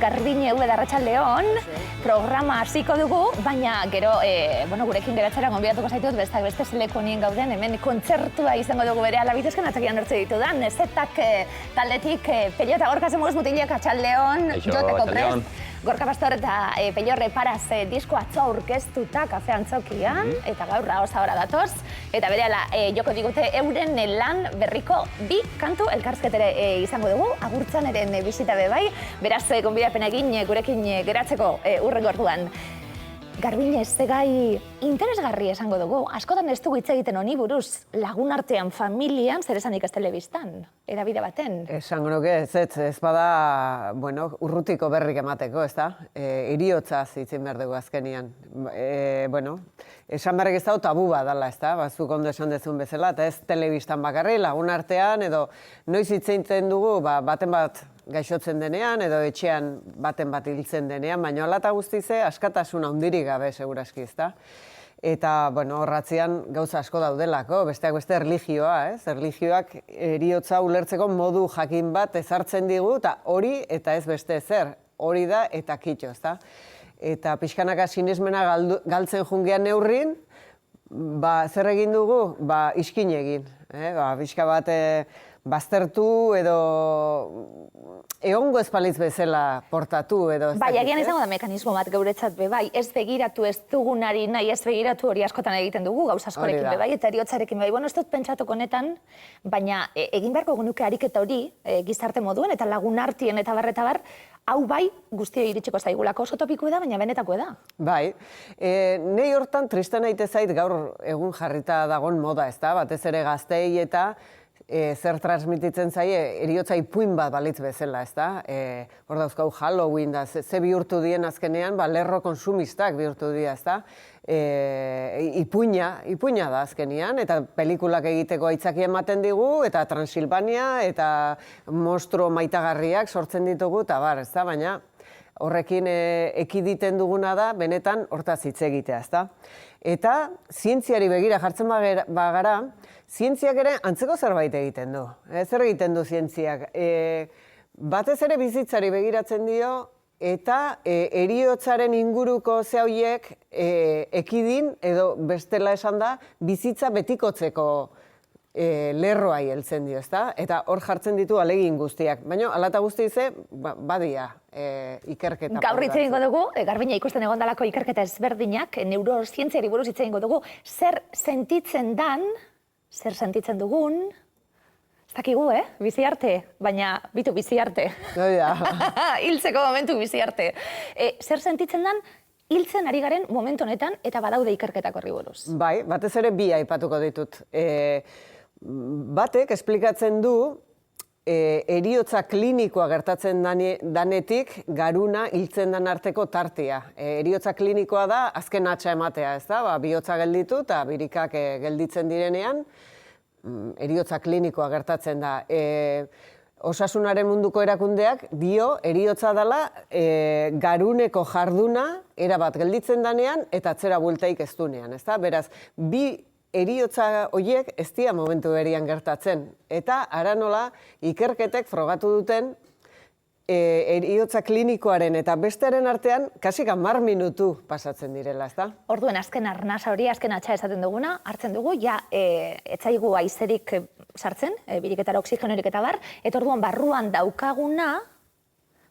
Garbine Arratsaldeon programa hasiko dugu, baina gero gurekin geratzera gonbidatuko zaitut, besteak beste zeleko honien gauden, hemen kontzertua izango dugu berehala bitezken atzakian nortze ditudan, Zetak taldetik Pello eta Gorka zemoz mutilak atxaldeon, joteko prest. Gorka Pastor eta Pello Reparaz disko atzo aurkeztuta kafe antzokian, eta gaur ahora datoz, eta berehala joko digute euren lan berriko bi kantu elkarrizketere izango dugu, agurtzan eren bisita bebai, beraz gonbidapena egin gurekin geratzeko hurrengo orduan. Garbine, ze gai interesgarri esango dugu. Askotan ez dugu hitz egiten honi buruz, lagun artean, familian, zer esanik ez telebistan, edabide baten. Esango nuke, ez bada, urrutiko berrik emateko, ez da? Heriotzaz hitzin behar dugu azkenian. Esan berrek ez dago tabu bat dala, ez da? Bazuk ondo esan dezun bezala, eta ez telebistan bakarri, lagun artean, edo noiz hitz egiten dugu, baten bat gaixotzen denean, edo etxean baten bat hiltzen denean, baina hala eta guztize, askatasuna handirik gabe, seguraski, ezta? Eta, horratzean gauza asko daudelako, besteak beste erlijioa, ez? Erlijioak heriotza ulertzeko modu jakin bat ezartzen digu, eta hori eta ez beste ezer, hori da eta kitxo, ezta? Eta pixkanaka sinesmena galtzen jungean neurrin, zer egin dugu? Iskin egin, pixka bat baztertu edo egongo espalitz bezala portatu edo... Bai, agian izango da mekanismo bat geuretzat bai, ez begiratu ez dugunari nahi, ez begiratu hori askotan egiten dugu, gauza askorekin bai, eta eriotzarekin bai. Ez dut pentsatuko honetan, baina egin beharko genuke ariketa hori gizarte moduen, eta lagun artien eta bar, hau bai guztia iritsiko zaigulako oso topiko da, baina benetako da. Bai, nei hortan tristen naite zait gaur egun jarrita dagon moda, ez da, batez ere gaztei eta zer transmititzen zaie, heriotza ipuin bat balitz bezala, ez da? Hor dauzkau Halloween da, ze bihurtu dien azkenean, lerro konsumistak bihurtu dira, ez da? Ipuina da azkenean, eta pelikulak egiteko aitzaki ematen digu, eta Transilvania, eta monstruo maitagarriak sortzen ditugu, eta bar, ez da? Baina horrekin ekiditen duguna da, benetan hortaz hitz egitea, ez da? Eta zientziari begira jartzen bagara, zientziak ere antzeko zerbait egiten du. Zer egiten du zientziak? Batez ere bizitzari begiratzen dio, eta heriotzaren inguruko ze horiek ekidin, edo bestela esan da, bizitza betikotzeko lerroai heltzen dio, ezta? Eta hor jartzen ditu alegin guztiak. Baina, hala eta guztize, badia ikerketa. Gaur hitz egingo dugu, Garbina ikusten egon dalako ikerketa ezberdinak, neurozientziari buruz hitz egingo dugu, zer sentitzen dan, zer sentitzen dugun, ez dakigu, bizi arte, baina bitu bizi arte. Hiltzeko momentu bizi arte. Zer sentitzen dan, hiltzen ari garen momentu honetan eta badaude ikerketak horri buruz. Bai, batez ere bi aipatuko ditut. Batek esplikatzen du heriotza klinikoa gertatzen danetik garuna hiltzen dan arteko tartea. Heriotza klinikoa da azken hatxa ematea, ez da? Bihotza gelditu eta birikak gelditzen direnean, heriotza klinikoa gertatzen da. Osasunaren munduko erakundeak dio heriotza dela garuneko jarduna erabat gelditzen danean eta atzera bueltaik ez dunean, ez da? Beraz, bi heriotza horiek ez dira momentu berian gertatzen. Eta ara nola ikerketek frogatu duten heriotza klinikoaren eta bestearen artean kasik 10 minutu pasatzen direla, ez da? Orduen azken arnasa hori, azken atxa esaten duguna, hartzen dugu, etzaigu aizerik sartzen, biriketara oxigenorik eta bar, eta orduan barruan daukaguna,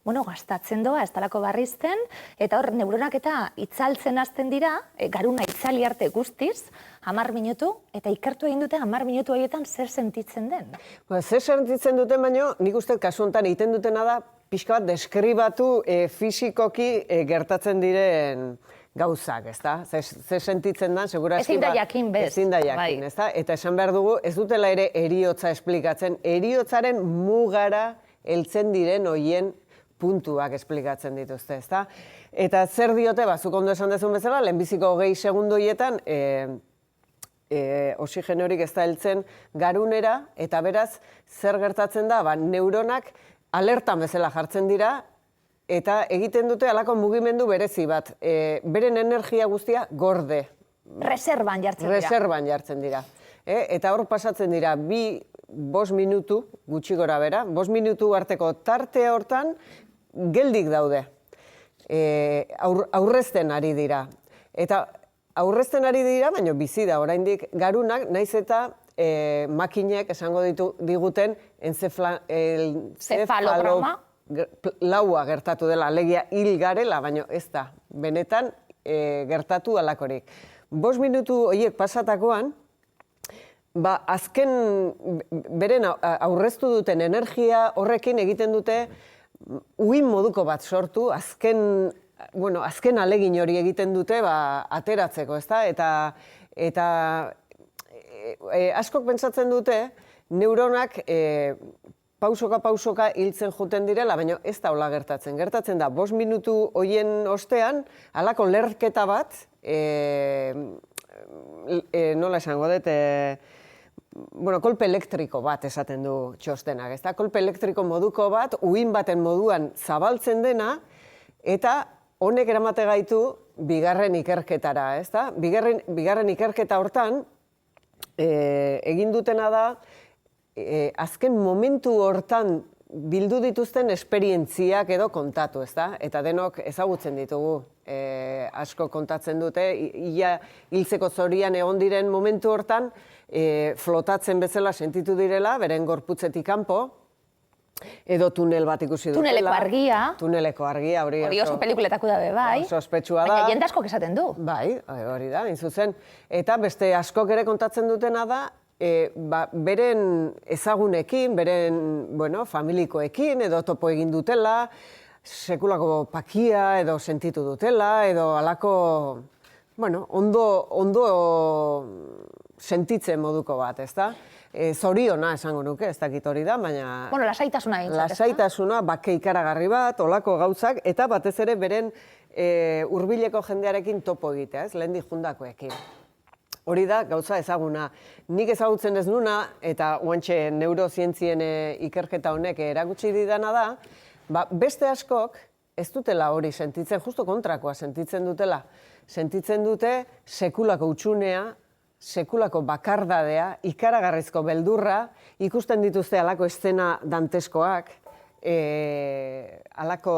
gastatzen doa, ez talako barrizten, eta hor neuronak eta itzaltzen hasten dira, garuna itzali arte guztiz, 10 minutu, eta ikertu egin dute 10 minutu horietan zer sentitzen den. Zer sentitzen duten, baino, nik uste kasu honetan egiten dutena da, pixka bat deskribatu fisikoki gertatzen diren gauzak, ez da? Zer sentitzen da, seguraski... Ezin da jakin bez. Ezin da jakin, ez da? Eta esan behar dugu, ez dutela ere heriotza esplikatzen, heriotzaren mugara heltzen diren hoien puntuak esplikatzen dituzte, ez da? Eta zer diote, zuk ondo esan dezun bezala, lehenbiziko 20 segundu horietan oxigenorik ez da heltzen garunera, eta beraz, zer gertatzen da, neuronak alertan bezala jartzen dira, eta egiten dute halako mugimendu berezi bat. Beren energia guztia gorde. Reserban jartzen dira. Eta hor pasatzen dira, 5 minutu, gutxi gora bera, 5 minutu arteko tarte hortan, geldik daude. Aurrezten ari dira. Eta aurrezten ari dira, baina bizi da, oraindik garunak, naiz eta makinek esango diguten encefalograma laua gertatu dela, alegia hil garela, baina ez da, benetan gertatu alakorik. 5 minutu horiek pasatakoan, azken beren aurreztu duten energia horrekin egiten dute uin moduko bat sortu, azken alegin hori egiten dute ateratzeko, ezta? Eta askok pentsatzen dute neuronak pausoka hiltzen joten direla, baina ez da hola gertatzen. Gertatzen da, 5 minutu horien ostean, halako lerketa bat, nola esango dut, kolpe elektriko bat esaten du txostenak, ez da? Kolpe elektriko moduko bat, uin baten moduan zabaltzen dena, eta honek eramate gaitu bigarren ikerketara, ez da? Bigarren ikerketa hortan, egin dutena da, azken momentu hortan bildu dituzten esperientziak edo kontatu, ez da? Eta denok ezagutzen ditugu, asko kontatzen dute, ia hiltzeko zorian egon diren momentu hortan, flotatzen bezala sentitu direla, beren gorputzetik kanpo, edo tunel bat ikusi dutela. Tuneleko argia. Tuneleko argia, hori oso pelikuletako dabe, bai. Oso ospetsua da. Baina jende askok esaten du. Bai, hori da, hain zuzen. Eta beste askok ere kontatzen dutena da, beren ezagunekin, beren familikoekin, edo topo egin dutela, sekulako pakia edo sentitu dutela, edo halako, ondo sentitzen moduko bat, ez da? Zoriona esango nuke, ez dakit hori da, baina... Lasaitasuna egintzat, ez da? Lasaitasuna, bake ikaragarri bat, olako gauzak, eta batez ere beren hurbileko jendearekin topo egitea, ez? Lehendik jundakoekin. Hori da, gauza ezaguna. Nik ezagutzen ez nuna, eta guantxe neurozientzien ikerketa honek erakutsi didana da, beste askok ez dutela hori sentitzen, justo kontrakoa sentitzen dutela. Sentitzen dute sekulako utxunea, sekulako bakardadea, ikaragarrizko beldurra, ikusten dituzte halako eszena danteskoak, halako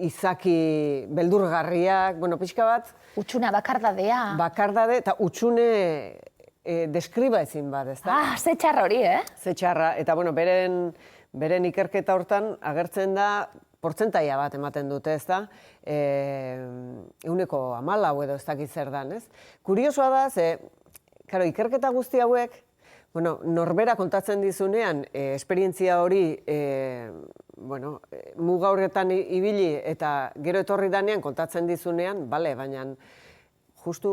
izaki beldurgarriak, pixka bat... Utxuna, bakardadea. Bakardade eta utxune deskriba ezin bat, ez da? Ze txarra hori, Ze txarra, eta beren ikerketa hortan agertzen da, portzentaia bat ematen dute, ez da? 14% edo ez dakit zer dan, ez? Kuriosoa da, ikerketa guzti hauek, norbera kontatzen dizunean, esperientzia hori, muga horretan ibili eta gero etorri danean kontatzen dizunean, bale, baina justu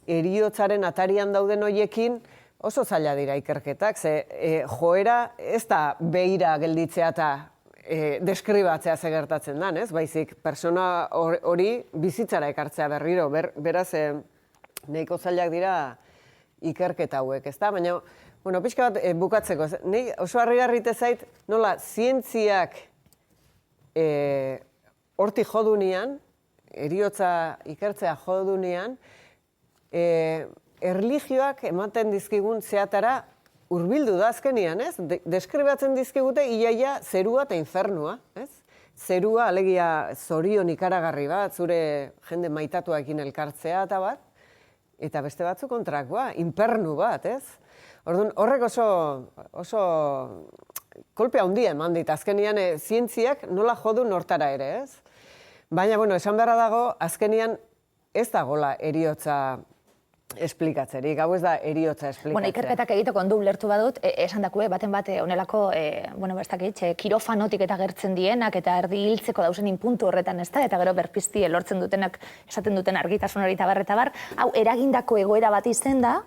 heriotzaren atarian dauden horiekin oso zaila dira ikerketak, joera ez da beira gelditzea eta deskribatzea ze gertatzen dan, ez? Baizik, persona hori bizitzara ekartzea berriro, beraz, nahiko zailak dira ikerketa hauek, ez da? Baina, pixka bat bukatzeko, oso harrigarrite zait, nola, zientziak hortik jodunean, heriotza ikertzea jodunean, erlijioak ematen dizkigun zehatara hurbildu da azkenian, ez? Deskribatzen dizkigute iaia zerua eta infernua, ez? Zerua, alegia zorion ikaragarri bat, zure jende maitatuakin elkartzea eta bat, eta beste batzu kontrakoa, infernu bat, ez? Orduan, horrek oso kolpea handia eman dit, azkenian zientziak nola jodu nortara ere, ez? Baina, esan beharra dago, azkenian ez dagoela heriotza esplikatzerik, hau ez da heriotza esplikatzea. Ikerketak egiteko ondo ulertu badut, esan dakue, baten bate honelako, kirofanotik eta gertzen dienak, eta erdi hiltzeko dauzen inpuntu horretan ez da, eta gero berpizti lortzen dutenak, esaten duten argitasun hori eta bar, hau eragindako egoera bat izen da,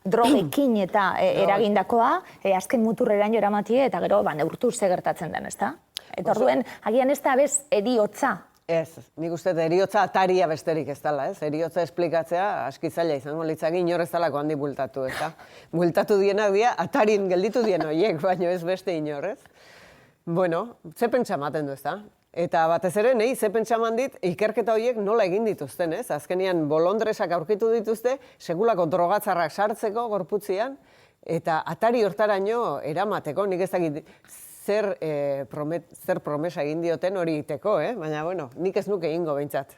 drogekin eta eragindakoa, azken muturreraino eramatie, eta gero neurtu ze gertatzen den, ez da? Eta orduen, agian ez da bez heriotza. Ez, nik uste heriotza ataria besterik ez dela, ez? Heriotza esplikatzea aski zaila izango litzake inor ez dalako handi bultatu, ez da? Bultatu dienak dira, atarin gelditu dien horiek, baina ez beste inor, ez? Ze pentsa ematen du, ez da? Eta batez ere, ze pentsa eman dit, ikerketa horiek nola egin dituzten, ez? Azkenian bolondresak aurkitu dituzte, sekulako drogatzarrak sartzeko gorputzian, eta atari hortaraino eramateko, nik ez dakit, zer promesa egin dioten hori egiteko, baina, bueno, nik ez nuke egingo behintzat.